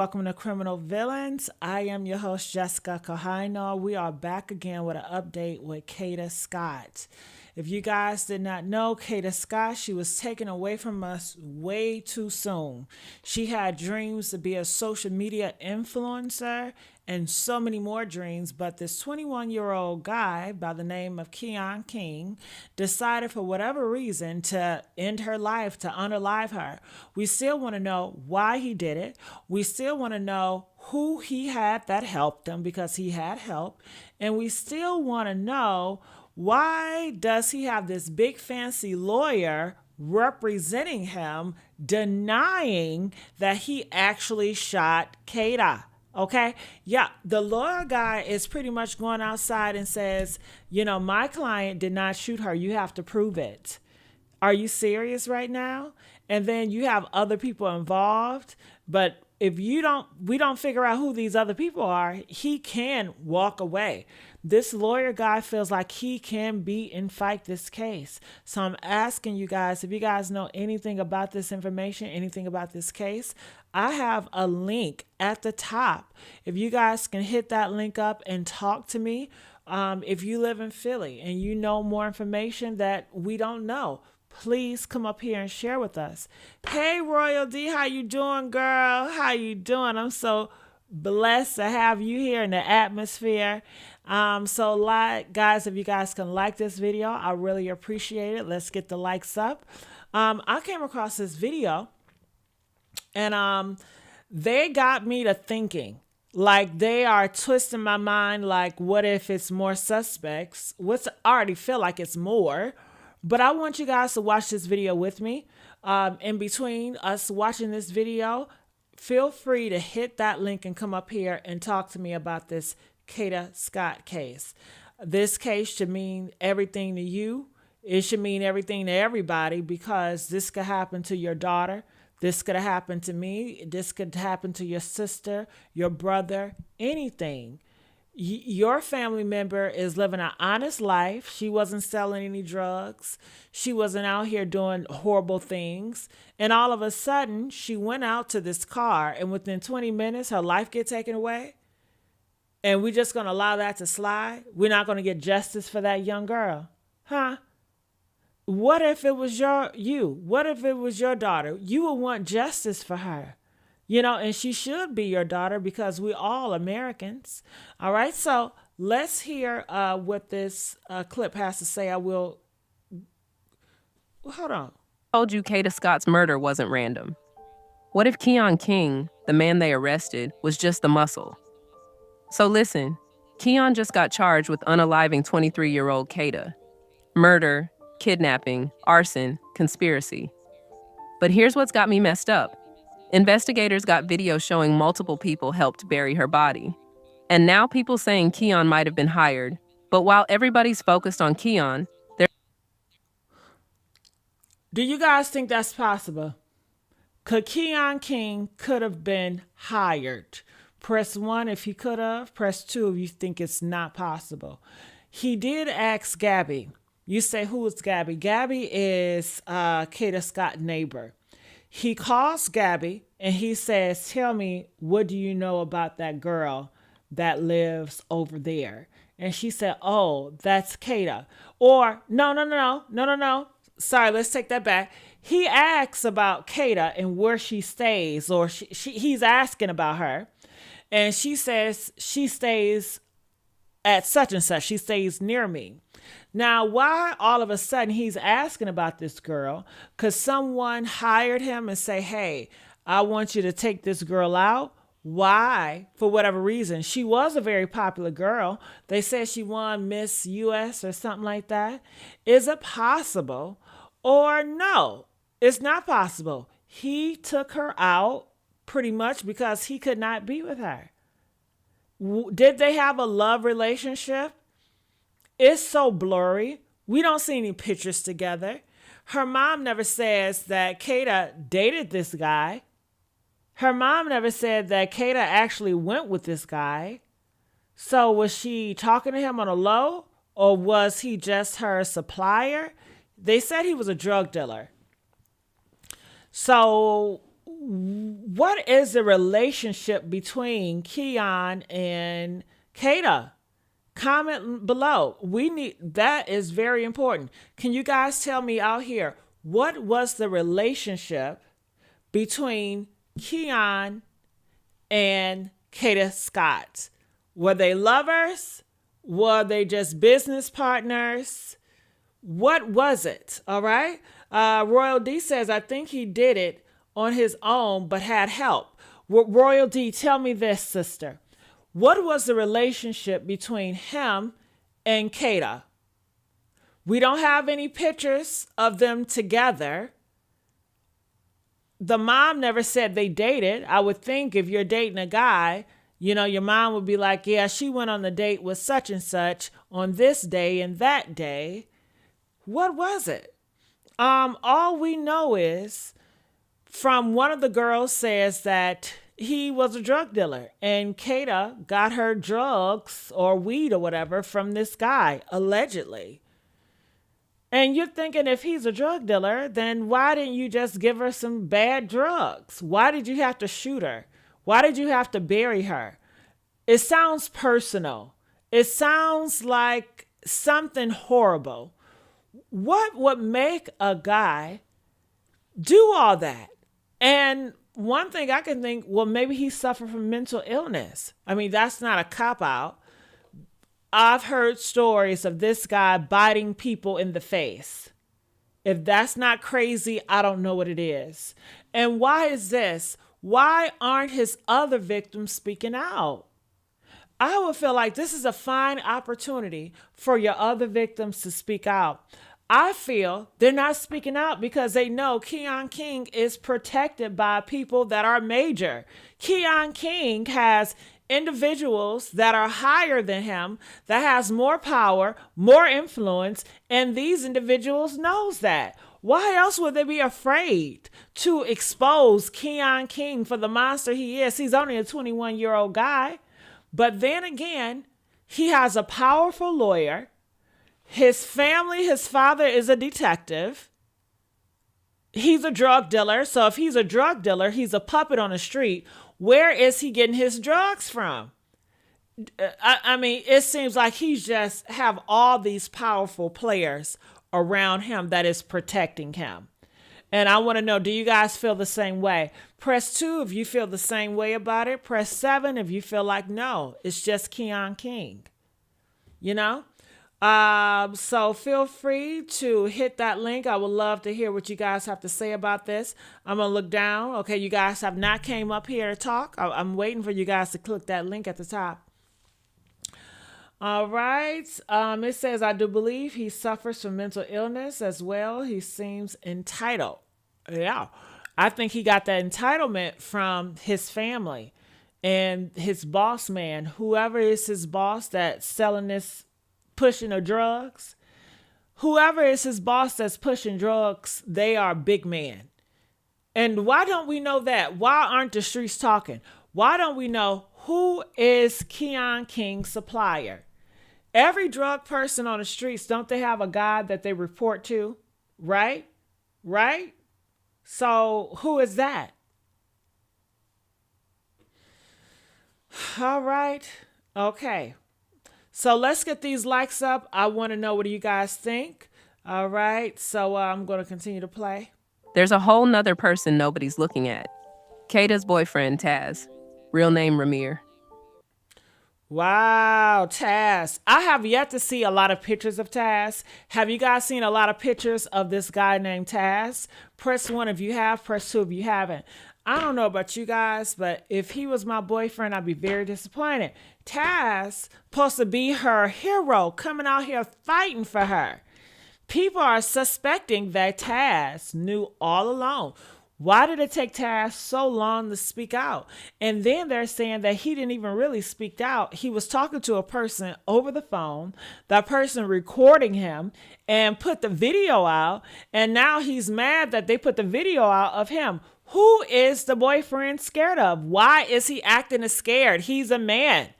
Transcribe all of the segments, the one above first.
Welcome to Criminal Villains. I am your host, Jessica Kahino. We are back again with an update with Kada Scott. If you guys did not know, Kada Scott, she was taken away from us way too soon. She had dreams to be a social media influencer and so many more dreams, but this 21-year-old guy by the name of Keon King decided for whatever reason to end her life, to unalive her. We still want to know why he did it. We still want to know who he had that helped him, because he had help. And we still want to know, why does he have this big fancy lawyer representing him, denying that he actually shot Kada? Okay. Yeah. The lawyer guy is pretty much going outside and says, my client did not shoot her. You have to prove it. Are you serious right now? And then you have other people involved. But if we don't figure out who these other people are, he can walk away. This lawyer guy feels like he can beat and fight this case. So I'm asking you guys, if you guys know anything about this information, anything about this case, I have a link at the top. If you guys can hit that link up and talk to me, if you live in Philly and you know more information that we don't know, please come up here and share with us. Hey, Royal D, how you doing, girl? How you doing? I'm so blessed to have you here in the atmosphere. Guys, if you guys can like this video, I really appreciate it. Let's get the likes up. I came across this video and they got me to thinking. Like, they are twisting my mind. Like, what if it's more suspects? I already feel like it's more. But I want you guys to watch this video with me. In between us watching this video, feel free to hit that link and come up here and talk to me about this Kada Scott case. This case should mean everything to you. It should mean everything to everybody, because this could happen to your daughter. This could happen to me. This could happen to your sister, your brother, anything. Your family member is living an honest life. She wasn't selling any drugs. She wasn't out here doing horrible things. And all of a sudden, she went out to this car, and within 20 minutes, her life get taken away. And we're just going to allow that to slide? We're not going to get justice for that young girl? Huh? What if it was you? What if it was your daughter? You would want justice for her. And she should be your daughter, because we're all Americans. All right, so let's hear what this clip has to say. Hold on. Told you Kada Scott's murder wasn't random. What if Keon King, the man they arrested, was just the muscle? So listen, Keon just got charged with unaliving 23-year-old Kada. Murder, kidnapping, arson, conspiracy. But here's what's got me messed up. Investigators got video showing multiple people helped bury her body. And now people saying Keon might have been hired. But while everybody's focused on Keon, do you guys think that's possible? Keon King could have been hired. Press 1 if he could have. Press 2 if you think it's not possible. He did ask Gabby. You say, who is Gabby? Gabby is Kada Scott's neighbor. He calls Gabby and he says, tell me, what do you know about that girl that lives over there? And she said, oh, that's Kada. Or, no. Sorry, let's take that back. He asks about Kada and where she stays, or he's asking about her. And she says she stays at such and such. She stays near me. Now, why all of a sudden he's asking about this girl? Because someone hired him and say, hey, I want you to take this girl out. Why? For whatever reason. She was a very popular girl. They said she won Miss US or something like that. Is it possible? Or no, it's not possible. He took her out pretty much because he could not be with her. Did they have a love relationship? It's so blurry. We don't see any pictures together. Her mom never says that Kada dated this guy. Her mom never said that Kada actually went with this guy. So was she talking to him on a low, or was he just her supplier? They said he was a drug dealer. So What is the relationship between Keon and Kada? Comment below. That is very important. Can you guys tell me out here, what was the relationship between Keon and Kada Scott? Were they lovers? Were they just business partners? What was it? All right. Royal D says, I think he did it on his own, but had help. Royal D, tell me this, sister. What was the relationship between him and Kada? We don't have any pictures of them together. The mom never said they dated. I would think if you're dating a guy, your mom would be like, yeah, she went on the date with such and such on this day and that day. What was it? All we know is from one of the girls says that he was a drug dealer and Kada got her drugs or weed or whatever from this guy, allegedly. And you're thinking if he's a drug dealer, then why didn't you just give her some bad drugs? Why did you have to shoot her? Why did you have to bury her? It sounds personal. It sounds like something horrible. What would make a guy do all that? And one thing I can think, well, maybe he suffered from mental illness. I mean, that's not a cop-out. I've heard stories of this guy biting people in the face. If that's not crazy, I don't know what it is. And why is this? Why aren't his other victims speaking out? I would feel like this is a fine opportunity for your other victims to speak out. I feel they're not speaking out because they know Keon King is protected by people that are major. Keon King has individuals that are higher than him, that has more power, more influence, and these individuals knows that. Why else would they be afraid to expose Keon King for the monster he is? He's only a 21-year-old guy. But then again, he has a powerful lawyer. His family, his father is a detective. He's a drug dealer. So if he's a drug dealer, he's a puppet on the street. Where is he getting his drugs from? I mean, it seems like he's just have all these powerful players around him that is protecting him. And I want to know, do you guys feel the same way? Press 2 if you feel the same way about it. Press 7 if you feel like, no, it's just Keon King. So feel free to hit that link. I would love to hear what you guys have to say about this. I'm going to look down. Okay, you guys have not came up here to talk. I'm waiting for you guys to click that link at the top. All right. It says, I do believe he suffers from mental illness as well. He seems entitled. Yeah. I think he got that entitlement from his family and his boss man, whoever is his boss that's selling this, pushing the drugs. Whoever is his boss that's pushing drugs, they are big man. And why don't we know that? Why aren't the streets talking? Why don't we know who is Keon King's supplier? Every drug person on the streets, don't they have a guy that they report to? Right? Right? So who is that? All right. Okay. So let's get these likes up. I want to know, what do you guys think? All right. So I'm going to continue to play. There's a whole nother person nobody's looking at. Kada's boyfriend, Taz. Real name, Ramir. Wow, Taz. I have yet to see a lot of pictures of Taz. Have you guys seen a lot of pictures of this guy named Taz? Press 1 if you have, press 2 if you haven't. I don't know about you guys, but if he was my boyfriend, I'd be very disappointed. Taz supposed to be her hero, coming out here fighting for her. People are suspecting that Taz knew all along. Why did it take Taz so long to speak out? And then they're saying that he didn't even really speak out. He was talking to a person over the phone, that person recording him and put the video out. And now he's mad that they put the video out of him. Who is the boyfriend scared of? Why is he acting as scared? He's a man.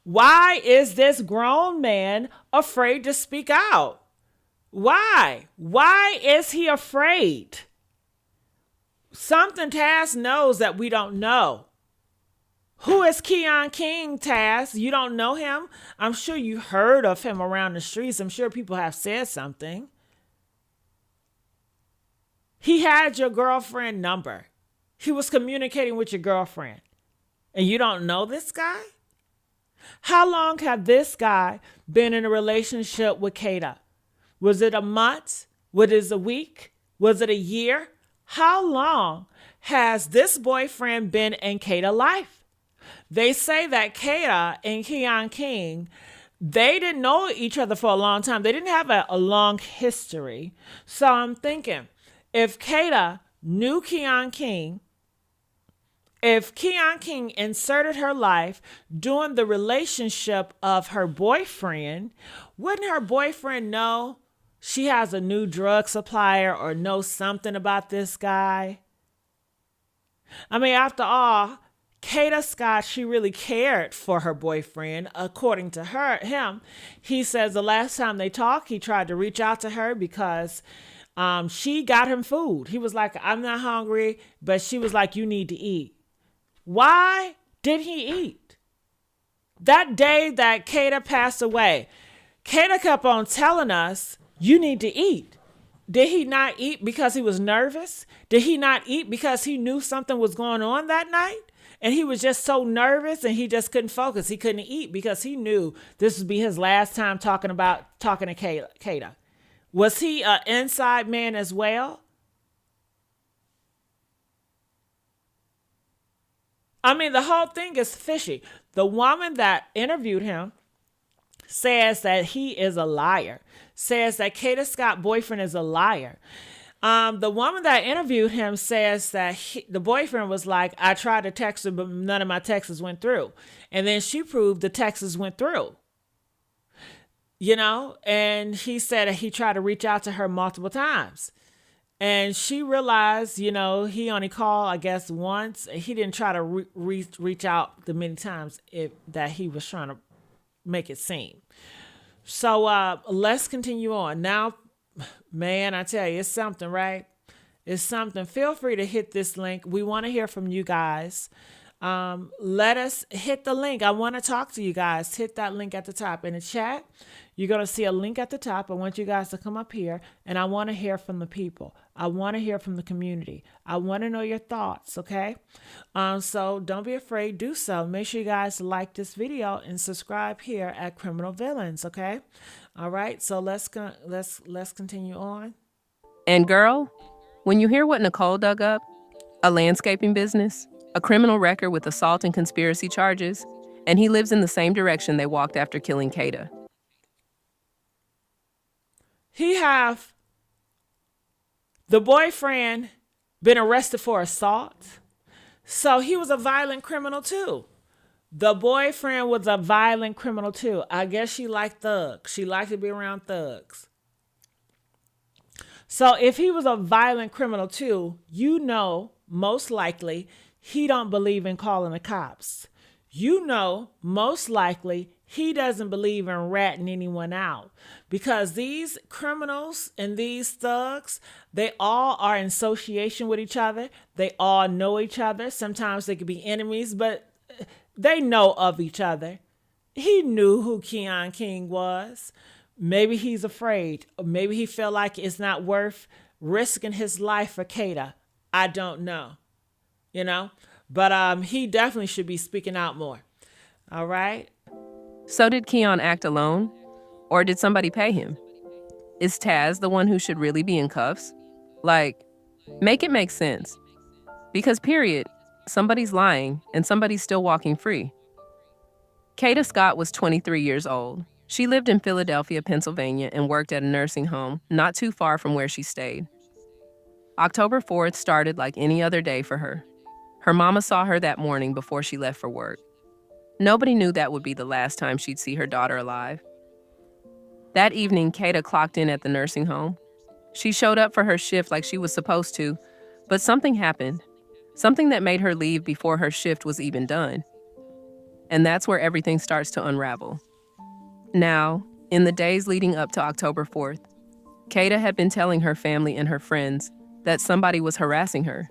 Why is this grown man afraid to speak out? Why? Why is he afraid? Something Taz knows that we don't know. Who is Keon King, Taz? You don't know him? I'm sure you heard of him around the streets. I'm sure people have said something. He had your girlfriend number. He was communicating with your girlfriend. And you don't know this guy? How long have this guy been in a relationship with Kada? Was it a month? Was it a week? Was it a year? How long has this boyfriend been in Kada's life? They say that Kada and Keon King, they didn't know each other for a long time. They didn't have a long history. So I'm thinking, if Kada knew Keon King, if Keon King inserted her life during the relationship of her boyfriend, wouldn't her boyfriend know she has a new drug supplier or know something about this guy? I mean, after all, Kada Scott, she really cared for her boyfriend. According to him, he says the last time they talked, he tried to reach out to her because she got him food. He was like, I'm not hungry, but she was like, you need to eat. Why did he eat? That day that Kada passed away, Kada kept on telling us, you need to eat. Did he not eat because he was nervous? Did he not eat because he knew something was going on that night? And he was just so nervous and he just couldn't focus. He couldn't eat because he knew this would be his last time talking to Kada. Was he an inside man as well? I mean, the whole thing is fishy. The woman that interviewed him says that he is a liar, says that Kada Scott's boyfriend is a liar. The woman that interviewed him says that the boyfriend was like, I tried to text her, but none of my texts went through. And then she proved the texts went through. You know, and he said that he tried to reach out to her multiple times. And she realized, you know, he only called, I guess, once. He didn't try to reach out the many times that he was trying to make it seem. So let's continue on. Now, man, I tell you, it's something, right? It's something. Feel free to hit this link. We want to hear from you guys. Let us hit the link. I want to talk to you guys. Hit that link at the top in the chat. You're going to see a link at the top. I want you guys to come up here and I want to hear from the people. I want to hear from the community. I want to know your thoughts. Okay. So don't be afraid. Do so. Make sure you guys like this video and subscribe here at Criminal Villains. Okay. All right. So let's continue on. And girl, when you hear what Nicole dug up, a landscaping business, a criminal record with assault and conspiracy charges, and he lives in the same direction they walked after killing Kada. The boyfriend been arrested for assault. So he was a violent criminal too. The boyfriend was a violent criminal too. I guess she liked thugs. She liked to be around thugs. So if he was a violent criminal too, you know, most likely he don't believe in calling the cops. You know, most likely he doesn't believe in ratting anyone out because these criminals and these thugs, they all are in association with each other. They all know each other. Sometimes they could be enemies, but they know of each other. He knew who Keon King was. Maybe he's afraid. Or maybe he felt like it's not worth risking his life for Kada. I don't know, you know, but he definitely should be speaking out more. All right. So did Keon act alone? Or did somebody pay him? Is Taz the one who should really be in cuffs? Like, make it make sense. Because period, somebody's lying and somebody's still walking free. Kada Scott was 23 years old. She lived in Philadelphia, Pennsylvania, and worked at a nursing home not too far from where she stayed. October 4th started like any other day for her. Her mama saw her that morning before she left for work. Nobody knew that would be the last time she'd see her daughter alive. That evening, Kada clocked in at the nursing home. She showed up for her shift like she was supposed to, but something happened. Something that made her leave before her shift was even done. And that's where everything starts to unravel. Now, in the days leading up to October 4th, Kada had been telling her family and her friends that somebody was harassing her.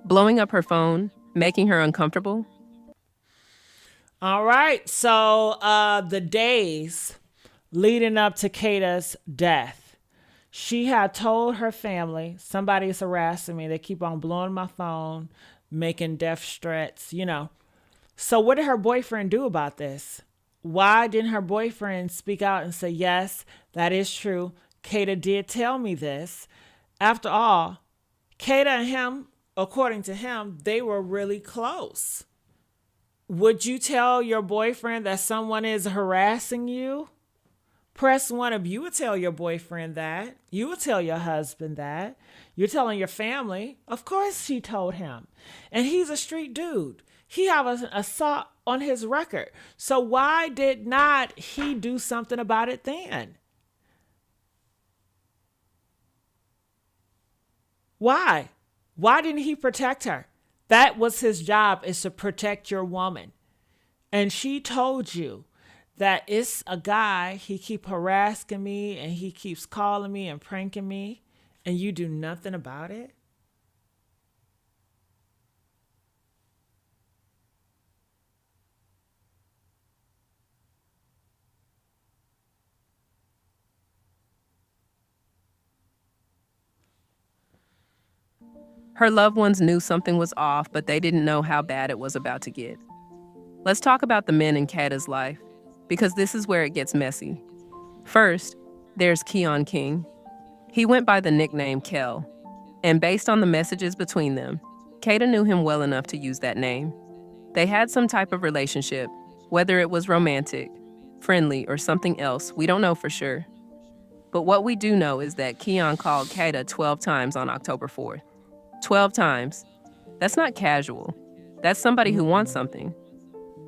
blowing up her phone, making her uncomfortable. All right. So the days leading up to Kada's death, she had told her family, somebody's harassing me. They keep on blowing my phone, making death threats, you know. So what did her boyfriend do about this? Why didn't her boyfriend speak out and say, yes, that is true. Kada did tell me this. After all, Kada and him, according to him, they were really close. Would you tell your boyfriend that someone is harassing you? Press one if you would tell your boyfriend that. You would tell your husband that. You're telling your family. Of course she told him. And he's a street dude. He have an assault on his record. So why did not he do something about it then? Why? Why didn't he protect her? That was his job, is to protect your woman. And she told you that it's a guy, he keep harassing me and he keeps calling me and pranking me, and you do nothing about it? Her loved ones knew something was off, but they didn't know how bad it was about to get. Let's talk about the men in Kada's life, because this is where it gets messy. First, there's Keon King. He went by the nickname Kel, and based on the messages between them, Kada knew him well enough to use that name. They had some type of relationship, whether it was romantic, friendly, or something else, we don't know for sure. But what we do know is that Keon called Kada 12 times on October 4th. 12 times. That's not casual. That's somebody who wants something.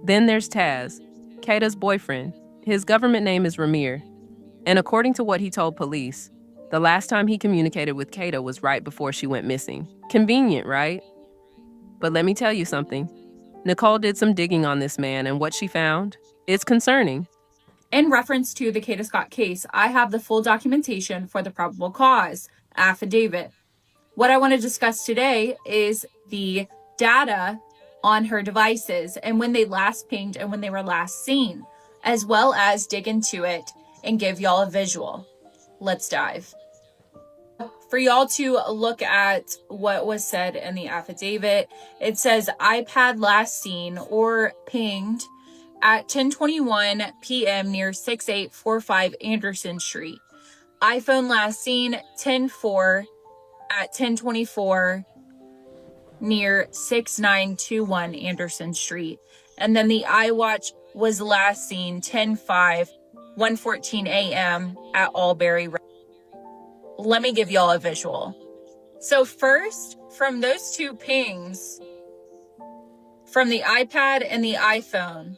Then there's Taz, Kada's boyfriend. His government name is Ramir. And according to what he told police, the last time he communicated with Kada was right before she went missing. Convenient, right? But let me tell you something. Nicole did some digging on this man, and what she found, it's concerning. In reference to the Kada Scott case, I have the full documentation for the probable cause affidavit. What I want to discuss today is the data on her devices and when they last pinged and when they were last seen, as well as dig into it and give y'all a visual. Let's dive. For y'all to look at what was said in the affidavit, it says iPad last seen or pinged at 10:21 p.m. near 6845 Anderson Street. iPhone last seen 10:4 at 10:24 near 6921 Anderson Street. And then the iWatch was last seen 10:5, 1:14 a.m. at Albury. Let me give y'all a visual. So first, from those two pings, from the iPad and the iPhone,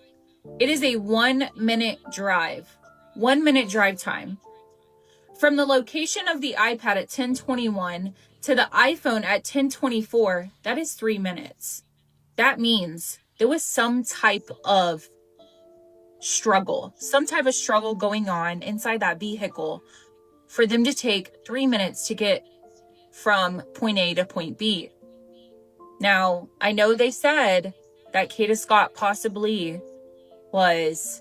it is a 1 minute drive. 1 minute drive time. From the location of the iPad at 10:21 to the iPhone at 10:24, that is 3 minutes. That means there was some type of struggle going on inside that vehicle for them to take 3 minutes to get from point A to point B. Now, I know they said that Kada Scott possibly was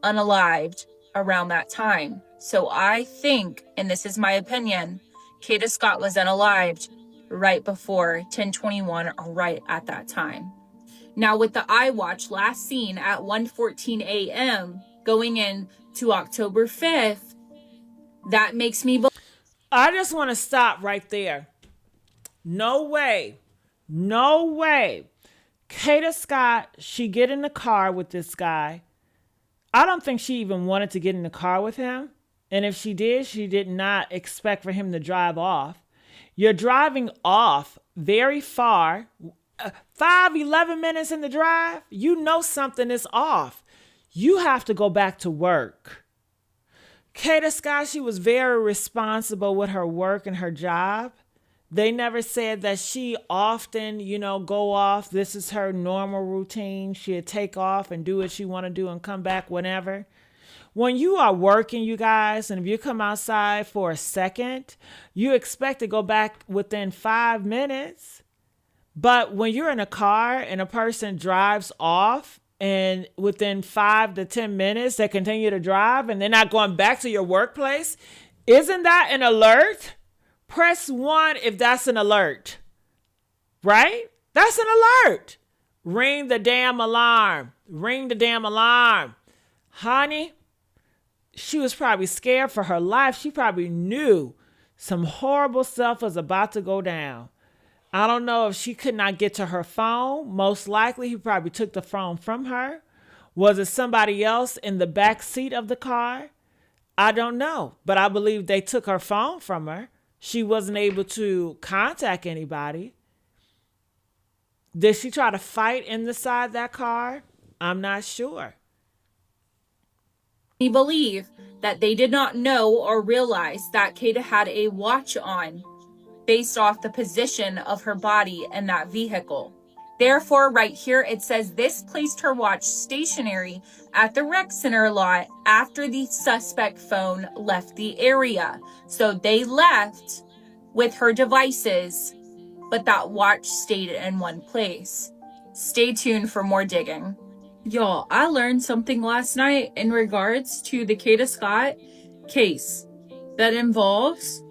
unalived around that time. So I think, and this is my opinion, Kada Scott was unalived right before 10:21 or right at that time. Now with the iWatch last seen at 1:14 a.m. going into October 5th, that makes me believe. I just want to stop right there. No way. No way. Kada Scott, she get in the car with this guy. I don't think she even wanted to get in the car with him. And if she did not expect for him to drive off. You're driving off very far, 11 minutes in the drive. You know something is off. You have to go back to work. Kada Scott, she was very responsible with her work and her job. They never said that she often, go off. This is her normal routine. She'd take off and do what she want to do and come back whenever. When you are working, you guys, and if you come outside for a second, you expect to go back within 5 minutes. But when you're in a car and a person drives off and within 5 to 10 minutes they continue to drive and they're not going back to your workplace, isn't that an alert? Press 1 if that's an alert, right? That's an alert. Ring the damn alarm. Ring the damn alarm. Honey, she was probably scared for her life. She probably knew some horrible stuff was about to go down. I don't know if she could not get to her phone. Most likely, he probably took the phone from her. Was it somebody else in the back seat of the car? I don't know, but I believe they took her phone from her. She wasn't able to contact anybody. Did she try to fight inside that car? I'm not sure. We believe that they did not know or realize that Kada had a watch on based off the position of her body in that vehicle. Therefore, right here, it says this placed her watch stationary at the rec center lot after the suspect phone left the area. So they left with her devices, but that watch stayed in one place. Stay tuned for more digging. Y'all, I learned something last night in regards to the Kada Scott case that involves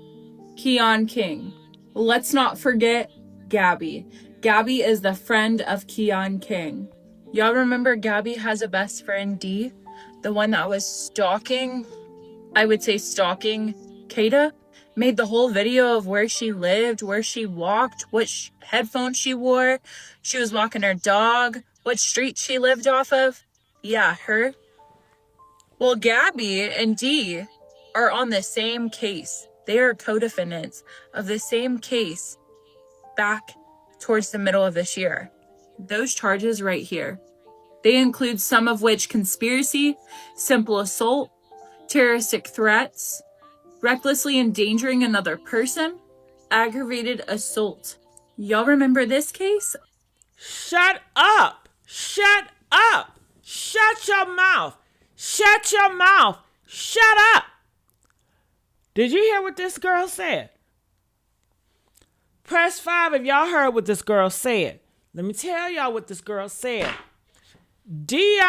Keon King. Let's not forget Gabby. Gabby is the friend of Keon King. Y'all remember Gabby has a best friend, D? The one that was stalking Kada? Made the whole video of where she lived, where she walked, which headphones she wore. She was walking her dog, what street she lived off of. Yeah, her. Well, Gabby and D are on the same case. They are co-defendants of the same case back towards the middle of this year. Those charges right here. They include some of which conspiracy, simple assault, terroristic threats, recklessly endangering another person, aggravated assault. Y'all remember this case? Shut up. Shut up. Shut your mouth. Shut your mouth. Shut up. Did you hear what this girl said? Press 5 if y'all heard what this girl said. Let me tell y'all what this girl said. D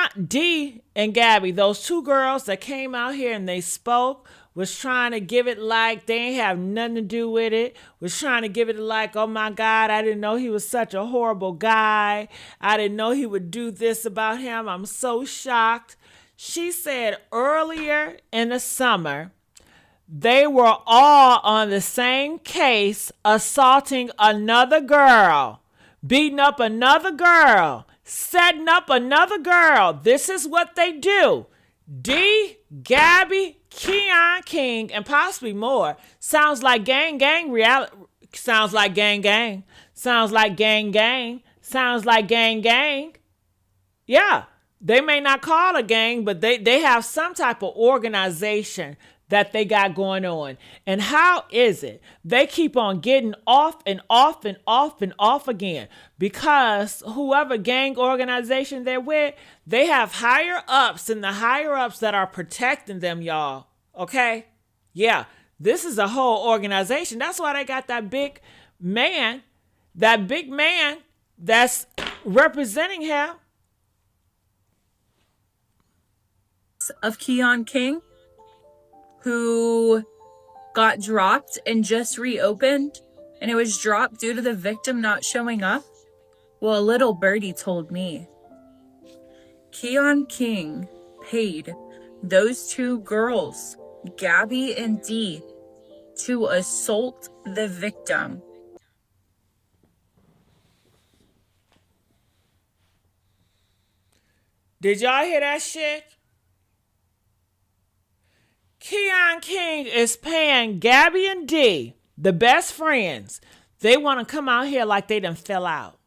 and Gabby, those two girls that came out here and they spoke, was trying to give it like they ain't have nothing to do with it, was trying to give it like, oh my God, I didn't know he was such a horrible guy. I didn't know he would do this about him. I'm so shocked. She said earlier in the summer, they were all on the same case, assaulting another girl, beating up another girl, setting up another girl. This is what they do. D, Gabby, Keon King, and possibly more. Sounds like gang reality. Sounds like gang. Sounds like gang. Sounds like gang. Yeah, they may not call a gang, but they have some type of organization that they got going on. And how is it they keep on getting off and off and off and off again? Because whoever gang organization they're with, they have higher ups, and the higher ups that are protecting them, y'all. Okay? Yeah, this is a whole organization. That's why they got that big man that's representing him. Of Keon King, who got dropped and just reopened, and it was dropped due to the victim not showing up. Well, a little birdie told me Keon King paid those two girls, Gabby and D, to assault the victim. Did y'all hear that shit? Keon King is paying Gabby and D, the best friends. They want to come out here like they done fell out.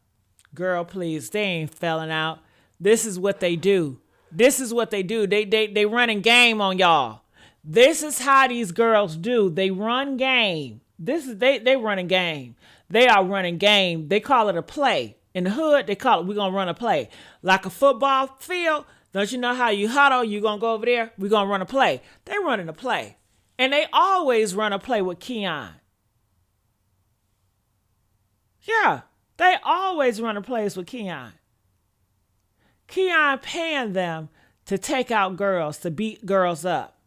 Girl, please, they ain't felling out. This is what they do. They running game on y'all. This is how these girls do. They run game. They running game. They are running game. They call it a play. In the hood, they call it, we're going to run a play. Like a football field. Don't you know how you huddle? You going to go over there? We're going to run a play. They running a play. And they always run a play with Keon. Yeah. They always run a place with Keon. Keon paying them to take out girls, to beat girls up.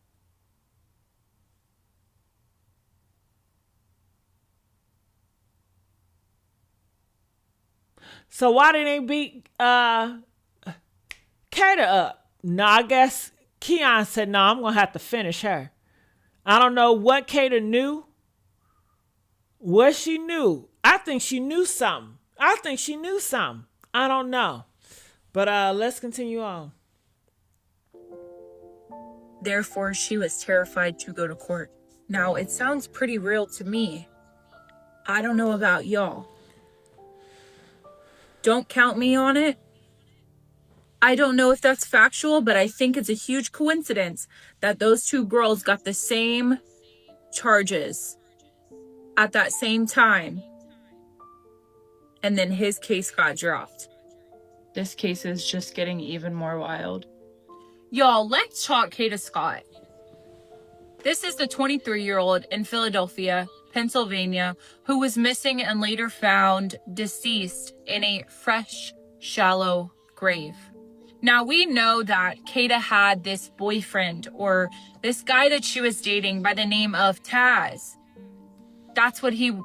So why didn't they beat Kada up? No, I guess Keon said, no, I'm going to have to finish her. I don't know what Kada knew. What she knew. I think she knew something. I don't know. But let's continue on. Therefore, she was terrified to go to court. Now, it sounds pretty real to me. I don't know about y'all. Don't count me on it. I don't know if that's factual, but I think it's a huge coincidence that those two girls got the same charges at that same time. And then his case got dropped. This case is just getting even more wild. Y'all, let's talk Kada Scott. This is the 23-year-old in Philadelphia, Pennsylvania, who was missing and later found deceased in a fresh, shallow grave. Now, we know that Kada had this boyfriend, or this guy that she was dating, by the name of Taz. That's what he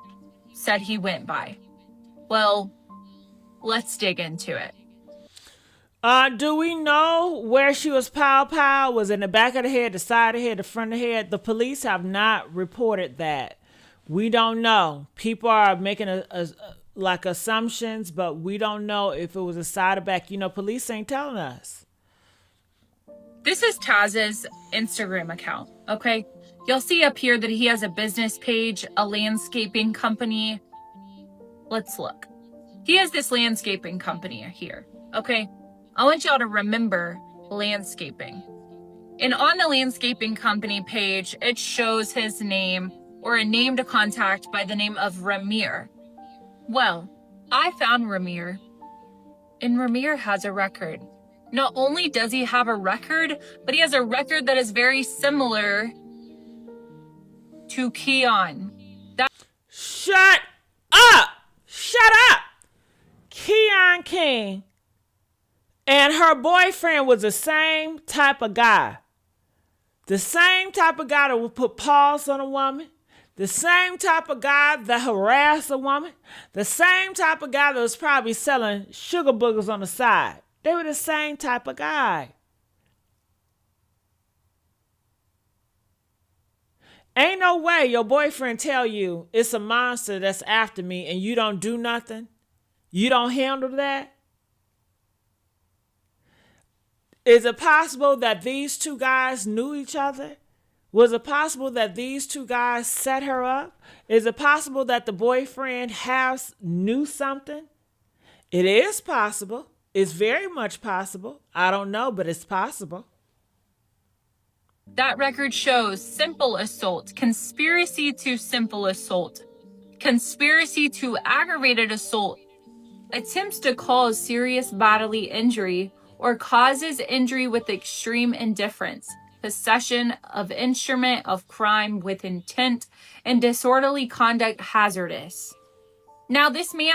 said he went by. Well, let's dig into it. Do we know where she was pow? Was it in the back of the head, the side of the head, the front of the head? The police have not reported that. We don't know. People are making like assumptions, but we don't know if it was a side or back. You know, police ain't telling us. This is Taz's Instagram account, okay? You'll see up here that he has a business page, a landscaping company. Let's look. He has this landscaping company here, okay? I want y'all to remember landscaping. And on the landscaping company page, it shows his name, or a name to contact by the name of Ramir. Well, I found Ramir, and Ramir has a record. Not only does he have a record, but he has a record that is very similar to Keon. Shut up! Shut up! Keon King and her boyfriend was the same type of guy. The same type of guy that would put paws on a woman. The same type of guy that harassed a woman. The same type of guy that was probably selling sugar boogers on the side. They were the same type of guy. Ain't no way your boyfriend tell you it's a monster that's after me and you don't do nothing. You don't handle that. Is it possible that these two guys knew each other? Was it possible that these two guys set her up? Is it possible that the boyfriend knew something? It is possible. It's very much possible. I don't know, but it's possible. That record shows simple assault, conspiracy to simple assault, conspiracy to aggravated assault, attempts to cause serious bodily injury, or causes injury with extreme indifference, possession of instrument of crime with intent, and disorderly conduct hazardous. Now this man...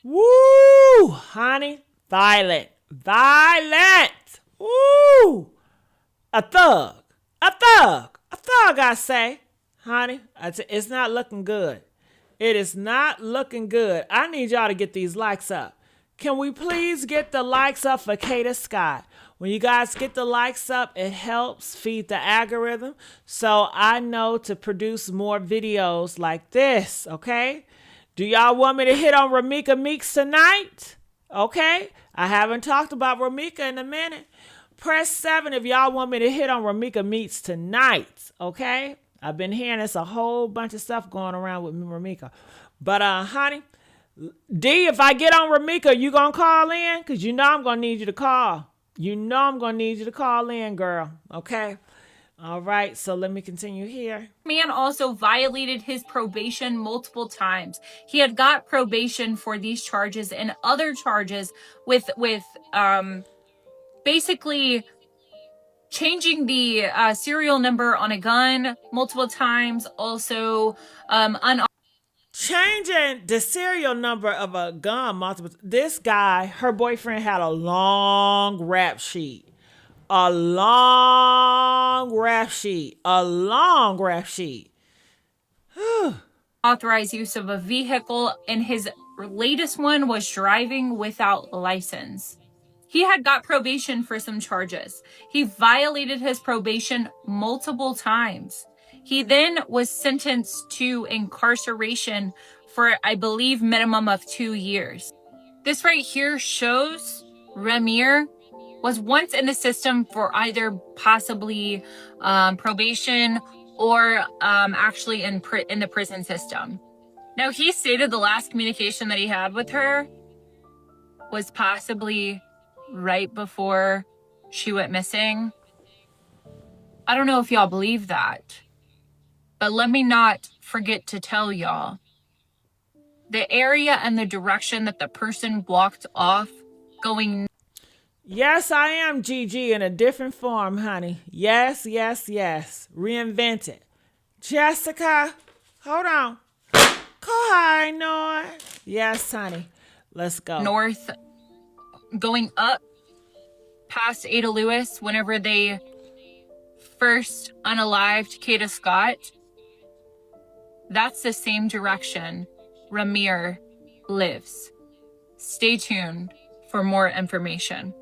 Woo! Honey, violent. Woo! A thug, I say. Honey, it's not looking good. It is not looking good. I need y'all to get these likes up. Can we please get the likes up for Kada Scott? When you guys get the likes up, it helps feed the algorithm. So I know to produce more videos like this, okay? Do y'all want me to hit on Ramika Meeks tonight? Okay? I haven't talked about Ramika in a minute. Press 7 if y'all want me to hit on Ramika Meeks tonight, okay? I've been hearing there's a whole bunch of stuff going around with Ramika. But, honey, D, if I get on Ramika, you gonna call in? Because you know I'm gonna need you to call. You know I'm gonna need you to call in, girl. Okay? All right, so let me continue here. Man also violated his probation multiple times. He had got probation for these charges and other charges with basically changing the serial number on a gun multiple times. Also, changing the serial number of a gun multiple. This guy, her boyfriend had a long rap sheet. A long rap sheet. A long rap sheet. Authorized use of a vehicle, and his latest one was driving without license. He had got probation for some charges. He violated his probation multiple times. He then was sentenced to incarceration for, I believe, minimum of 2 years. This right here shows Ramir was once in the system for either possibly probation or actually in the prison system. Now, he stated the last communication that he had with her was possibly right before she went missing. I don't know if y'all believe that, but let me not forget to tell y'all the area and the direction that the person walked off going. Yes, I am Gigi in a different form, honey. Yes, yes, yes. Reinvented. Jessica, hold on. Kohai, yes, honey. Let's go. North, going up past Ada Lewis whenever they first unalived Kada Scott. That's the same direction Ramir lives. Stay tuned for more information.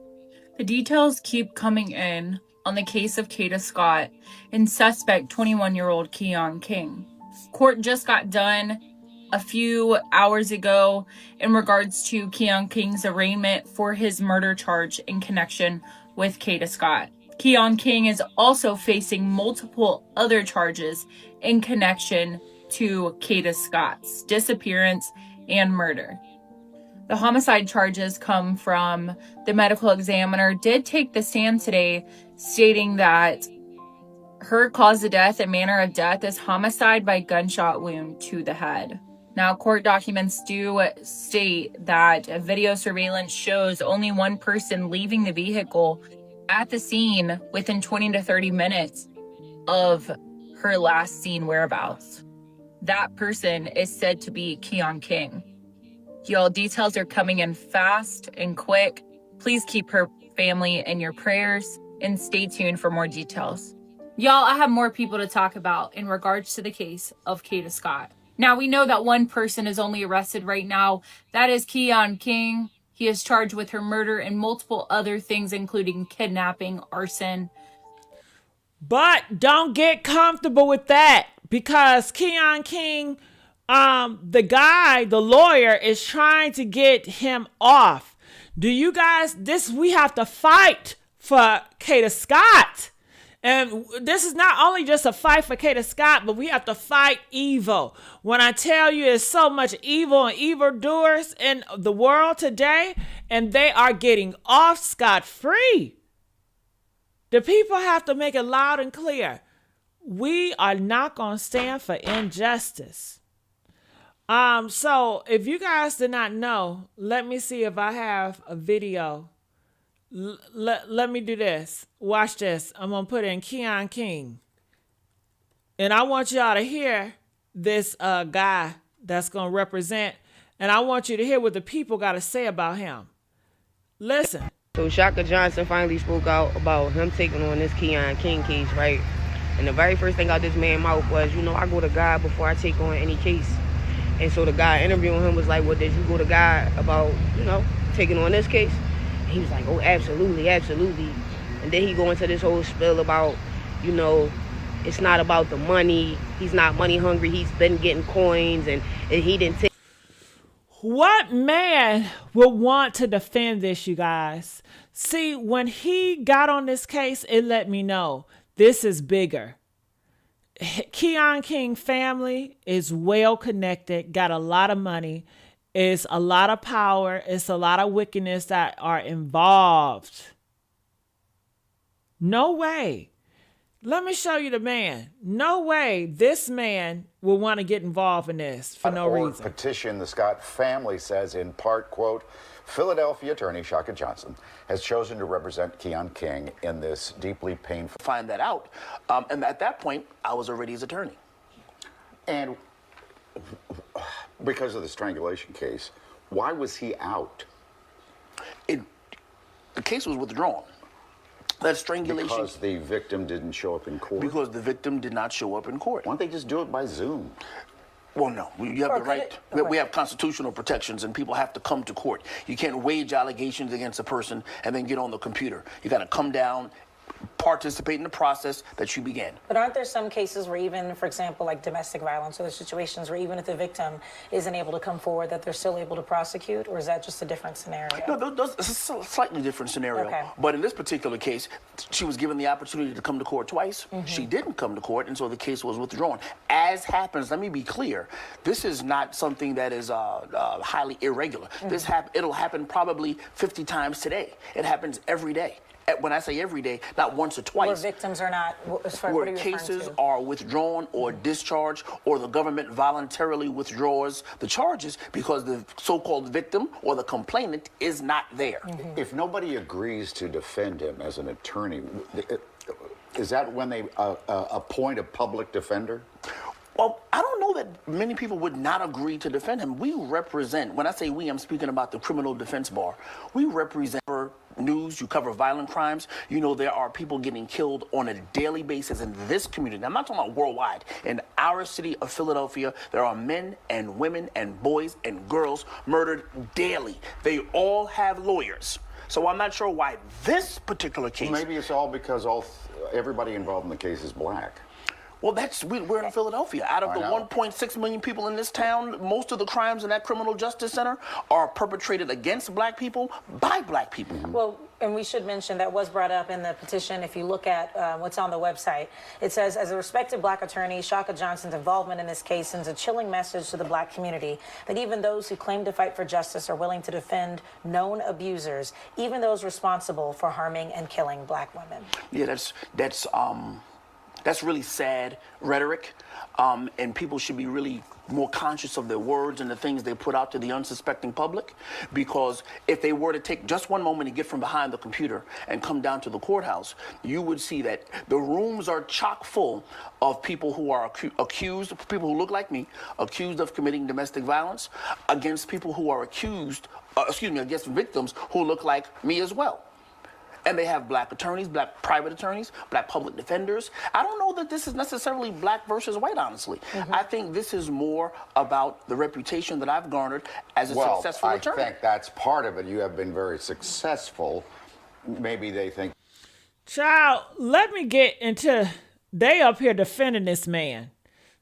The details keep coming in on the case of Kada Scott and suspect 21-year-old Keon King. Court just got done a few hours ago in regards to Keon King's arraignment for his murder charge in connection with Kada Scott. Keon King is also facing multiple other charges in connection to Kada Scott's disappearance and murder. The homicide charges come from the medical examiner did take the stand today, stating that her cause of death and manner of death is homicide by gunshot wound to the head. Now, court documents do state that video surveillance shows only one person leaving the vehicle at the scene within 20 to 30 minutes of her last seen whereabouts. That person is said to be Keon King. Y'all, details are coming in fast and quick. Please keep her family in your prayers and stay tuned for more details. Y'all, I have more people to talk about in regards to the case of Kada Scott. Now, we know that one person is only arrested right now. That is Keon King. He is charged with her murder and multiple other things, including kidnapping, arson. But don't get comfortable with that, because Keon King, the guy, the lawyer, is trying to get him off. Do you guys, we have to fight for Kada Scott. And this is not only just a fight for Kada Scott, but we have to fight evil. When I tell you there's so much evil and evildoers in the world today, and they are getting off scot-free. The people have to make it loud and clear. We are not going to stand for injustice. So if you guys did not know, let me see if I have a video. Let me do this. Watch this. I'm going to put in Keon King. And I want y'all to hear this guy that's going to represent. And I want you to hear what the people got to say about him. Listen. So Shaka Johnson finally spoke out about him taking on this Keon King case, right? And the very first thing out this man's mouth was, I go to God before I take on any case. And so the guy interviewing him was like, well, did you go to God about, taking on this case? And he was like, oh, absolutely, absolutely. And then he go into this whole spiel about, it's not about the money. He's not money hungry. He's been getting coins and he didn't take. What man would want to defend this, you guys? See, when he got on this case, it let me know this is bigger. Keon King family is well connected, got a lot of money. It's a lot of power. It's a lot of wickedness that are involved. No way. Let me show you the man. No way this man will want to get involved in this for no reason. Petition, the Scott family says in part, quote, Philadelphia attorney Shaka Johnson has chosen to represent Keon King in this deeply painful. Find that out. And at that point, I was already his attorney. And because of the strangulation case, why was he out? The case was withdrawn. That strangulation. Because the victim didn't show up in court? Because the victim did not show up in court. Why don't they just do it by Zoom? Well, no. You have the right. We have constitutional protections, and people have to come to court. You can't wage allegations against a person and then get on the computer. You got to come down, participate in the process that you began. But aren't there some cases where even, for example, like domestic violence, or the situations where even if the victim isn't able to come forward, that they're still able to prosecute? Or is that just a different scenario? No, it's a slightly different scenario. Okay. But in this particular case, she was given the opportunity to come to court twice. She didn't come to court, and so the case was withdrawn. As happens, let me be clear, this is not something that is highly irregular. It'll happen probably 50 times today. It happens every day. When I say every day, not once or twice. Where victims are not, where cases are withdrawn or discharged, or the government voluntarily withdraws the charges because the so-called victim or the complainant is not there. If nobody agrees to defend him as an attorney, is that when they appoint a public defender? Well, I don't know that many people would not agree to defend him. We represent, when I say we, I'm speaking about the criminal defense bar. We represent news, you cover violent crimes. You know there are people getting killed on a daily basis in this community. Now, I'm not talking about worldwide. In our city of Philadelphia, there are men and women and boys and girls murdered daily. They all have lawyers. So I'm not sure why this particular case... Maybe it's all because everybody involved in the case is black. Well, we're in Philadelphia. Out of the 1.6 million people in this town, most of the crimes in that criminal justice center are perpetrated against black people by black people. Well, and we should mention that was brought up in the petition. If you look at what's on the website, it says, as a respected black attorney, Shaka Johnson's involvement in this case sends a chilling message to the black community that even those who claim to fight for justice are willing to defend known abusers, even those responsible for harming and killing black women. Yeah, that's really sad rhetoric, and people should be really more conscious of their words and the things they put out to the unsuspecting public, because if they were to take just one moment and get from behind the computer and come down to the courthouse, you would see that the rooms are chock full of people who are accused, people who look like me, accused of committing domestic violence, against people who are against victims who look like me as well. And they have black attorneys, black private attorneys, black public defenders. I don't know that this is necessarily black versus white, honestly. I think this is more about the reputation that I've garnered as a successful attorney. I think that's part of it. You have been very successful. Maybe they think... Child, let me get into... They up here defending this man.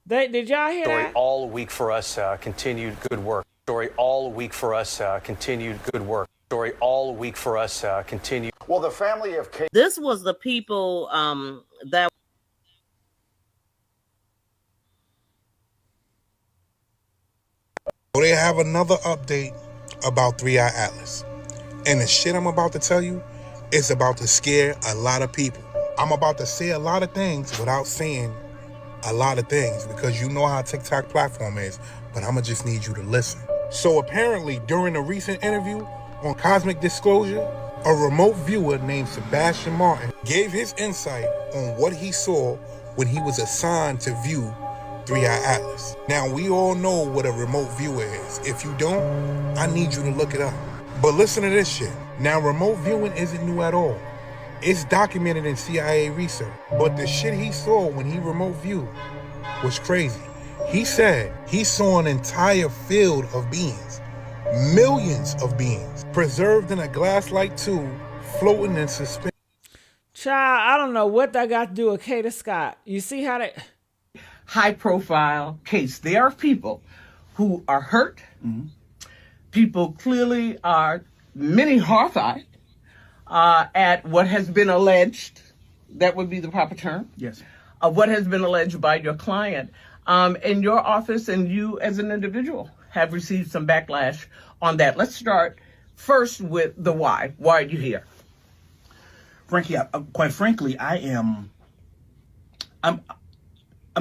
Did y'all hear that? All week for us, continued good work. Story all week for us, continued good work. Story all week for us, continued. Well, the family of Kate... This was the people that... They have another update about 3i Atlas. And the shit I'm about to tell you is about to scare a lot of people. I'm about to say a lot of things without saying a lot of things, because you know how TikTok platform is, but I'ma just need you to listen. So apparently during a recent interview on Cosmic Disclosure, a remote viewer named Sebastian Martin gave his insight on what he saw when he was assigned to view 3i Atlas. Now, we all know what a remote viewer is. If you don't, I need you to look it up. But listen to this shit. Now, remote viewing isn't new at all. It's documented in CIA research. But the shit he saw when he remote viewed was crazy. He said he saw an entire field of beings, millions of beings, preserved in a glass-like tube, floating in suspension. Child, I don't know what that got to do with Kada Scott. You see how they... High-profile case. There are people who are hurt. People clearly are, many horrified at what has been alleged. That would be the proper term. Yes. Of what has been alleged by your client. And your office and you as an individual have received some backlash on that. Let's start first with the why. Why are you here? Frankie, quite frankly, I'm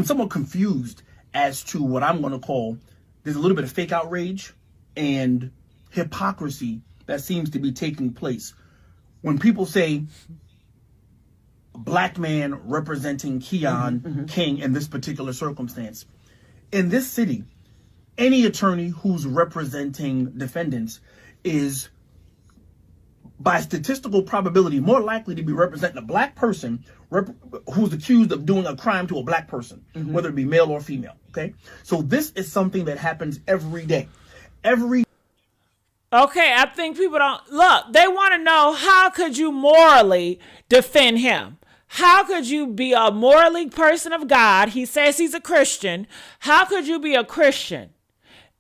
somewhat confused as to what I'm going to call, there's a little bit of fake outrage and hypocrisy that seems to be taking place. When people say black man representing Keon King in this particular circumstance, in this city, any attorney who's representing defendants is, by statistical probability, more likely to be representing a black person who's accused of doing a crime to a black person, whether it be male or female. Okay, so this is something that happens every day. Okay, I think people don't look. They want to know, how could you morally defend him? How could you be a morally person of God? He says he's a Christian. How could you be a Christian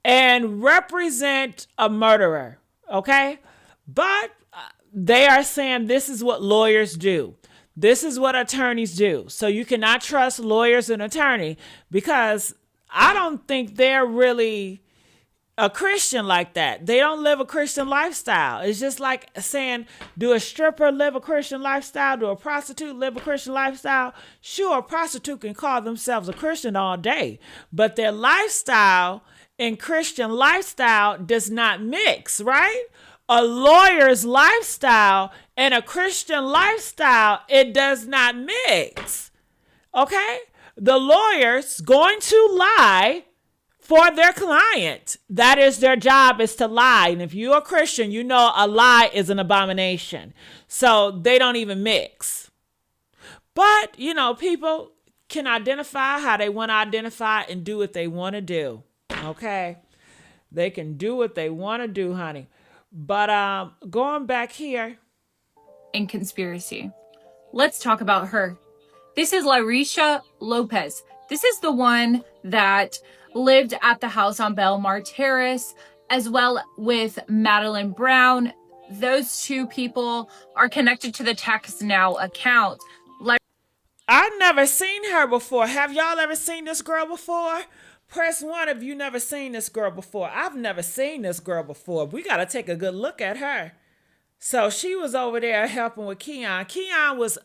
and represent a murderer? Okay, but they are saying this is what lawyers do. This is what attorneys do. So you cannot trust lawyers and attorney, because I don't think they're really a Christian like that. They don't live a Christian lifestyle. It's just like saying, do a stripper live a Christian lifestyle? Do a prostitute live a Christian lifestyle? Sure, a prostitute can call themselves a Christian all day, but their lifestyle and Christian lifestyle does not mix, right? A lawyer's lifestyle and a Christian lifestyle, it does not mix. Okay? The lawyer's going to lie for their client. That is their job, is to lie. And if you're a Christian, you know a lie is an abomination. So they don't even mix. But, you know, people can identify how they want to identify and do what they want to do. Okay? They can do what they want to do, honey. But going back here. In conspiracy. Let's talk about her. This is Larisha Lopez. This is the one that lived at the house on Belmar Terrace, as well with Madeline Brown. Those two people are connected to the Text Now account. I've never seen her before. Have y'all ever seen this girl before? Press 1 if you never seen this girl before. I've never seen this girl before. We got to take a good look at her. So she was over there helping with Keon. Keon was,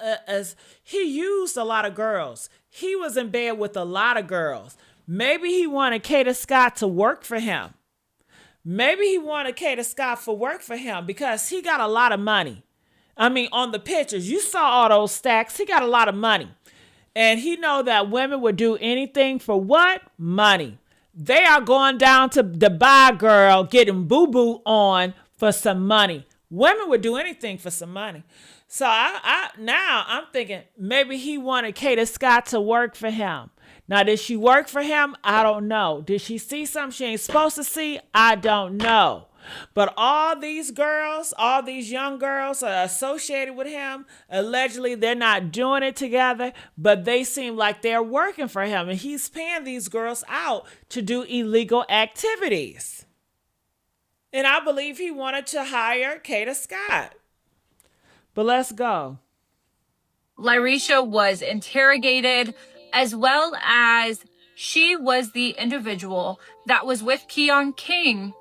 he used a lot of girls. He was in bed with a lot of girls. Maybe he wanted Kada Scott to work for him. Maybe he wanted Kada Scott to work for him because he got a lot of money. I mean, on the pictures, you saw all those stacks. He got a lot of money. And he know that women would do anything for what? Money. They are going down to Dubai, girl, getting boo-boo on for some money. Women would do anything for some money. So now I'm thinking maybe he wanted Kada Scott to work for him. Now, did she work for him? I don't know. Did she see something she ain't supposed to see? I don't know. But all these girls, all these young girls are associated with him. Allegedly, they're not doing it together, but they seem like they're working for him. And he's paying these girls out to do illegal activities. And I believe he wanted to hire Kada Scott. But let's go. Larisha was interrogated, as well as she was the individual that was with Keon King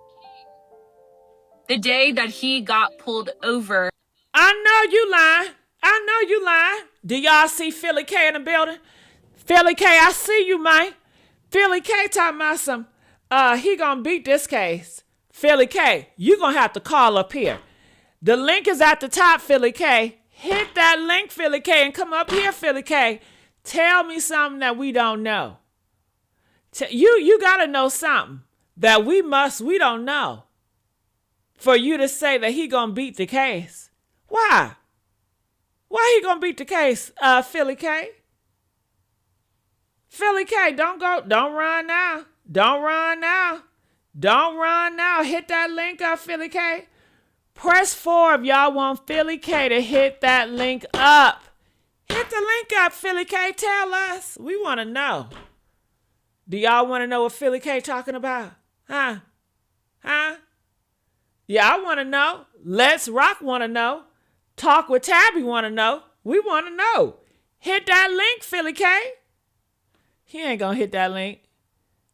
the day that he got pulled over. I know you lying. I know you lying. Do y'all see Philly K in the building? Philly K, I see you, man. Philly K talking about some, he gonna beat this case. Philly K, you gonna have to call up here. The link is at the top, Philly K. Hit that link, Philly K, and come up here, Philly K. Tell me something that we don't know. You gotta know something that we don't know. For you to say that he gonna beat the case. Why? Why he gonna beat the case, Philly K? Philly K, don't run now. Don't run now. Don't run now. Hit that link up, Philly K. Press 4 if y'all want Philly K to hit that link up. Hit the link up, Philly K. Tell us. We want to know. Do y'all want to know what Philly K talking about? Huh? Yeah, I want to know. Let's Rock want to know. Talk with Tabby want to know. We want to know. Hit that link, Philly K. He ain't going to hit that link.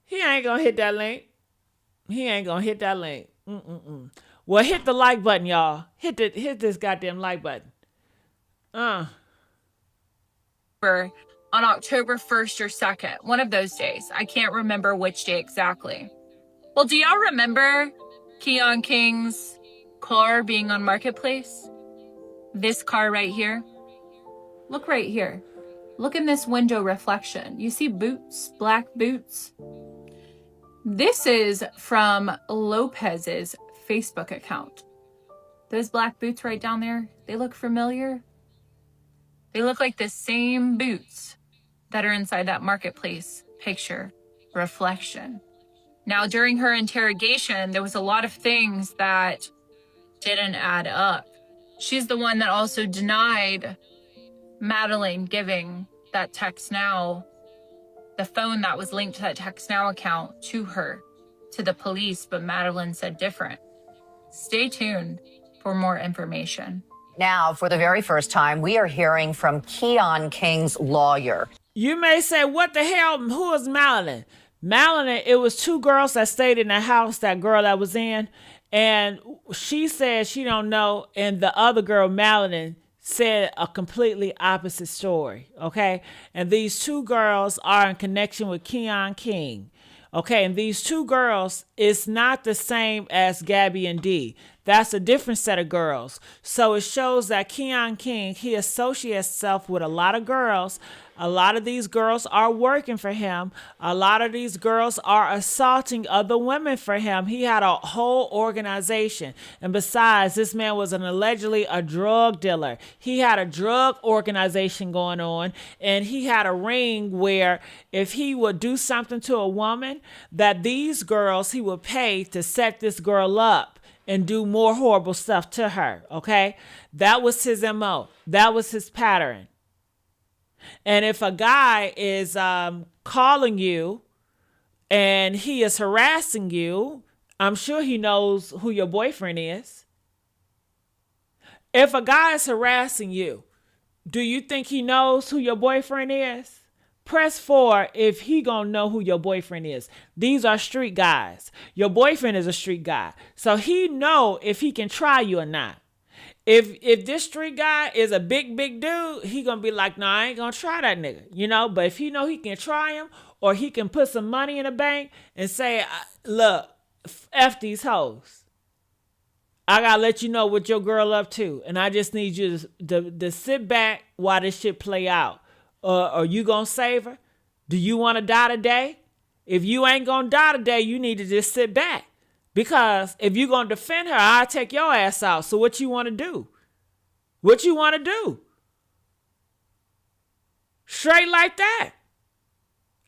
He ain't going to hit that link. He ain't going to hit that link. Well, hit the like button, y'all. Hit this goddamn like button. On October 1st or 2nd, one of those days. I can't remember which day exactly. Well, do y'all remember Keon King's car being on Marketplace? This car right here. Look right here. Look in this window reflection. You see boots, black boots? This is from Lopez's Facebook account. Those black boots right down there, they look familiar. They look like the same boots that are inside that marketplace picture reflection. Now, during her interrogation, there was a lot of things that didn't add up. She's the one that also denied Madeline giving that Text Now, the phone that was linked to that Text Now account, to her, to the police, but Madeline said different. Stay tuned for more information. Now, for the very first time, we are hearing from Keon King's lawyer. You may say, what the hell? Who is Madeline? Madeline, it was two girls that stayed in the house, that girl that was in, and she said she don't know, and the other girl, Madeline, said a completely opposite story, okay? And these two girls are in connection with Keon King, okay? And these two girls is not the same as Gabby and Dee. That's a different set of girls. So it shows that Keon King, he associates himself with a lot of girls. A lot of these girls are working for him. A lot of these girls are assaulting other women for him. He had a whole organization. And besides, this man was allegedly a drug dealer. He had a drug organization going on. And he had a ring where if he would do something to a woman, that these girls, he would pay to set this girl up and do more horrible stuff to her, okay? That was his MO. That was his pattern. And if a guy is calling you and he is harassing you, I'm sure he knows who your boyfriend is. If a guy is harassing you, do you think he knows who your boyfriend is? Press 4 if he gonna know who your boyfriend is. These are street guys. Your boyfriend is a street guy. So he know if he can try you or not. If this street guy is a big dude, he gonna be like, no, I ain't gonna try that nigga. You know, but if he know he can try him, or he can put some money in the bank and say, look, F these hoes. I gotta let you know what your girl up to. And I just need you to sit back while this shit play out. Are you gonna save her? Do you want to die today? If you ain't gonna die today, you need to just sit back. Because if you gonna defend her, I'll take your ass out. So what you want to do? What you want to do? Straight like that.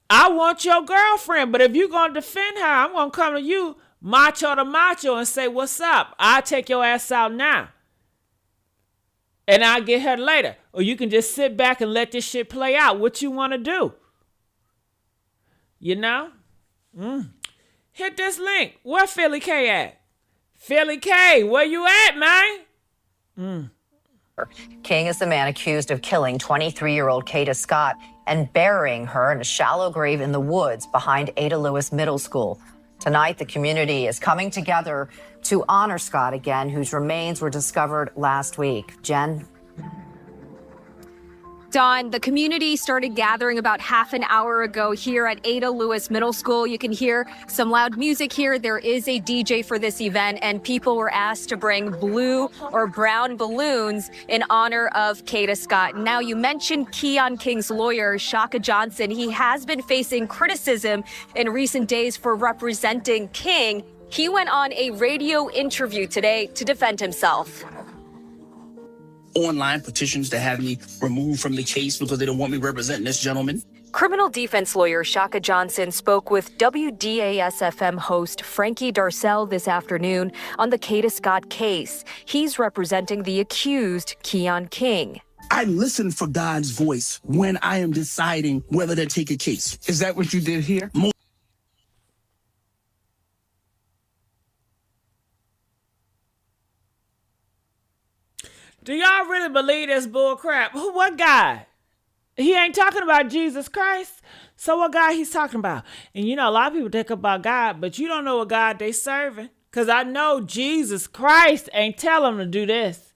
I want your girlfriend, but if you gonna defend her, I'm gonna come to you macho to macho and say, what's up? I'll take your ass out now. And I'll get her later. Or you can just sit back and let this shit play out. What you want to do? You know? Hit this link. Where Philly K at? Philly K, where you at, man? King is the man accused of killing 23-year-old Kada Scott and burying her in a shallow grave in the woods behind Ada Lewis Middle School. Tonight, the community is coming together to honor Scott again, whose remains were discovered last week. Jen? Dawn, the community started gathering about half an hour ago here at Ada Lewis Middle School. You can hear some loud music here. There is a DJ for this event, and people were asked to bring blue or brown balloons in honor of Kada Scott. Now, you mentioned Keon King's lawyer, Shaka Johnson. He has been facing criticism in recent days for representing King. He went on a radio interview today to defend himself. Online petitions to have me removed from the case because they don't want me representing this gentleman. Criminal defense lawyer Shaka Johnson spoke with WDAS-FM host Frankie Darcell this afternoon on the Kada Scott case. He's representing the accused Keon King. I listen for God's voice when I am deciding whether to take a case. Is that what you did here? Do y'all really believe this bull crap? What guy? He ain't talking about Jesus Christ. So what God he's talking about? And you know, a lot of people think about God, but you don't know what God they serving. Because I know Jesus Christ ain't telling them to do this.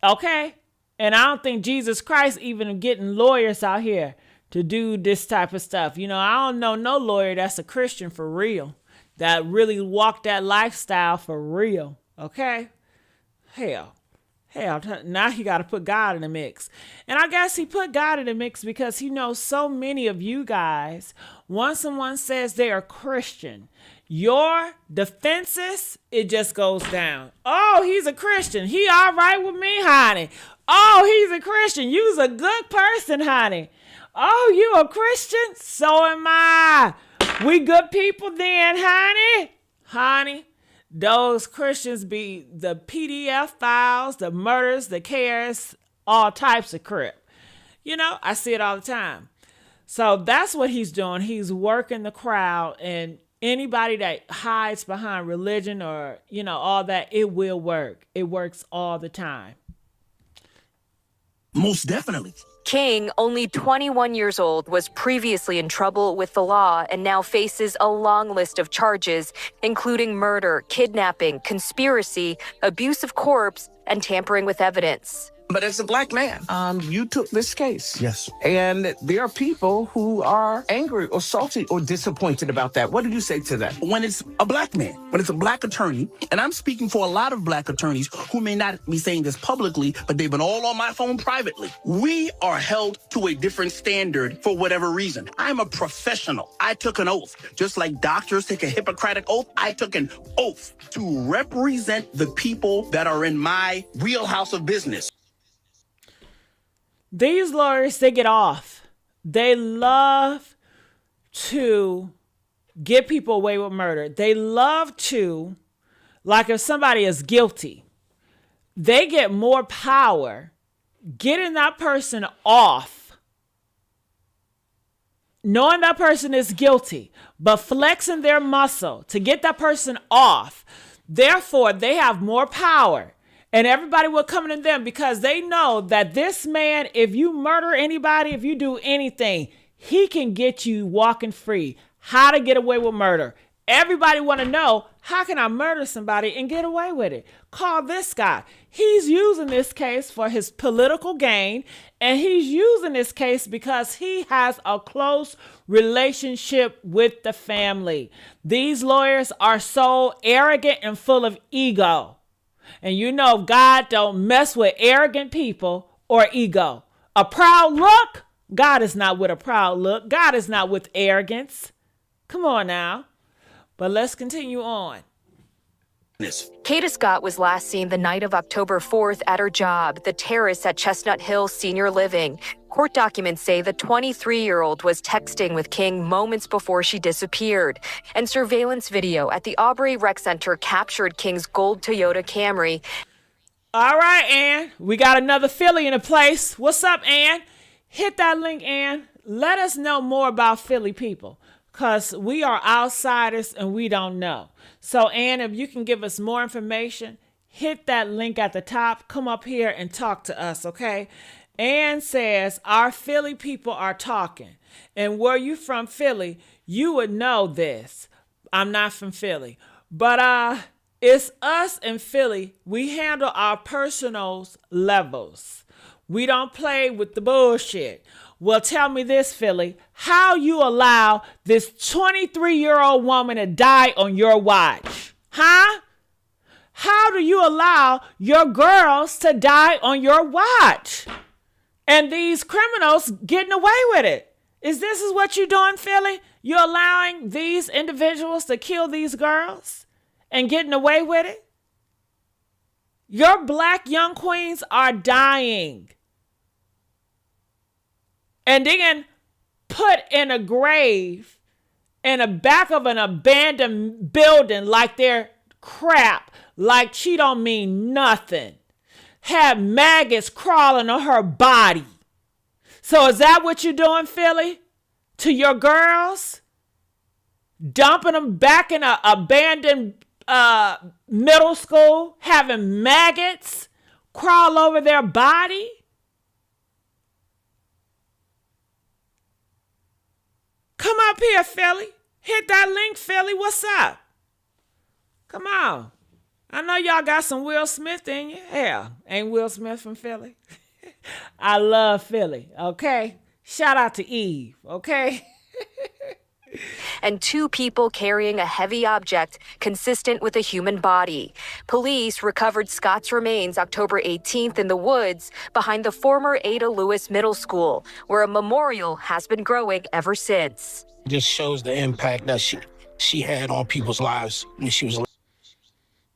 Okay? And I don't think Jesus Christ even getting lawyers out here to do this type of stuff. You know, I don't know no lawyer that's a Christian for real. That really walk that lifestyle for real. Okay? Hell. Hell, now he got to put God in the mix. And I guess he put God in the mix because he knows so many of you guys, once someone says they are Christian, your defenses, it just goes down. Oh, he's a Christian. He all right with me, honey. Oh, he's a Christian. You's a good person, honey. Oh, you a Christian? So am I. We good people then, honey. Honey. Those Christians be the PDF files, the murders, the cares, all types of crap. You know, I see it all the time. So that's what he's doing. He's working the crowd, and anybody that hides behind religion or, you know, all that, it will work. It works all the time. Most definitely. King, only 21 years old, was previously in trouble with the law and now faces a long list of charges, including murder, kidnapping, conspiracy, abuse of corpse, and tampering with evidence. But as a black man, you took this case. Yes. And there are people who are angry or salty or disappointed about that. What do you say to that? When it's a black man, when it's a black attorney, and I'm speaking for a lot of black attorneys who may not be saying this publicly, but they've been all on my phone privately. We are held to a different standard for whatever reason. I'm a professional. I took an oath. Just like doctors take a Hippocratic oath, I took an oath to represent the people that are in my wheelhouse of business. These lawyers, they get off. They love to get people away with murder. They love to, like if somebody is guilty, they get more power getting that person off, knowing that person is guilty, but flexing their muscle to get that person off. Therefore, they have more power. And everybody will come to them because they know that this man, if you murder anybody, if you do anything, he can get you walking free. How to get away with murder. Everybody want to know, how can I murder somebody and get away with it? Call this guy. He's using this case for his political gain, and he's using this case because he has a close relationship with the family. These lawyers are so arrogant and full of ego. And you know God don't mess with arrogant people or ego. A proud look? God is not with a proud look. God is not with arrogance. Come on now. But let's continue on. Kada Scott was last seen the night of October 4th at her job, the terrace at Chestnut Hill Senior Living. Court documents say the 23-year-old was texting with King moments before she disappeared. And surveillance video at the Aubrey Rec Center captured King's gold Toyota Camry. All right, Ann. We got another Philly in the place. What's up, Ann? Hit that link, Ann. Let us know more about Philly people, because we are outsiders and we don't know. So, Ann, if you can give us more information, hit that link at the top. Come up here and talk to us, okay? Ann says, our Philly people are talking. And where you from, Philly, you would know this. I'm not from Philly. But it's us in Philly. We handle our personals levels. We don't play with the bullshit. Well, tell me this, Philly. How you allow this 23-year-old woman to die on your watch? Huh? How do you allow your girls to die on your watch? And these criminals getting away with it. Is what you're doing, Philly? You're allowing these individuals to kill these girls and getting away with it? Your black young queens are dying. And then put in a grave in the back of an abandoned building like they're crap, like she don't mean nothing. Have maggots crawling on her body. So is that what you're doing, Philly? To your girls? Dumping them back in an abandoned middle school, having maggots crawl over their body? Come up here, Philly. Hit that link, Philly. What's up? Come on. I know y'all got some Will Smith in you. Hell, ain't Will Smith from Philly? I love Philly, okay? Shout out to Eve, okay? and 2 people carrying a heavy object consistent with a human body. Police recovered Scott's remains October 18th in the woods behind the former Ada Lewis Middle School, where a memorial has been growing ever since. Just shows the impact that she had on people's lives when she was.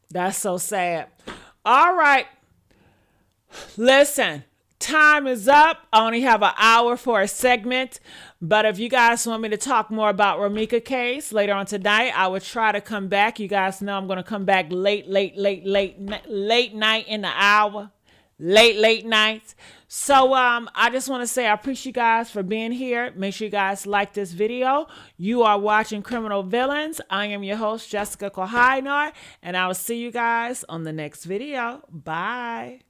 That's so sad. All right. Listen, time is up. I only have an hour for a segment. But if you guys want me to talk more about Ramika case later on tonight, I would try to come back. You guys know I'm going to come back late night in the hour. Late nights. So I just want to say I appreciate you guys for being here. Make sure you guys like this video. You are watching Criminal Villains. I am your host, Jessica Kohainar, and I will see you guys on the next video. Bye.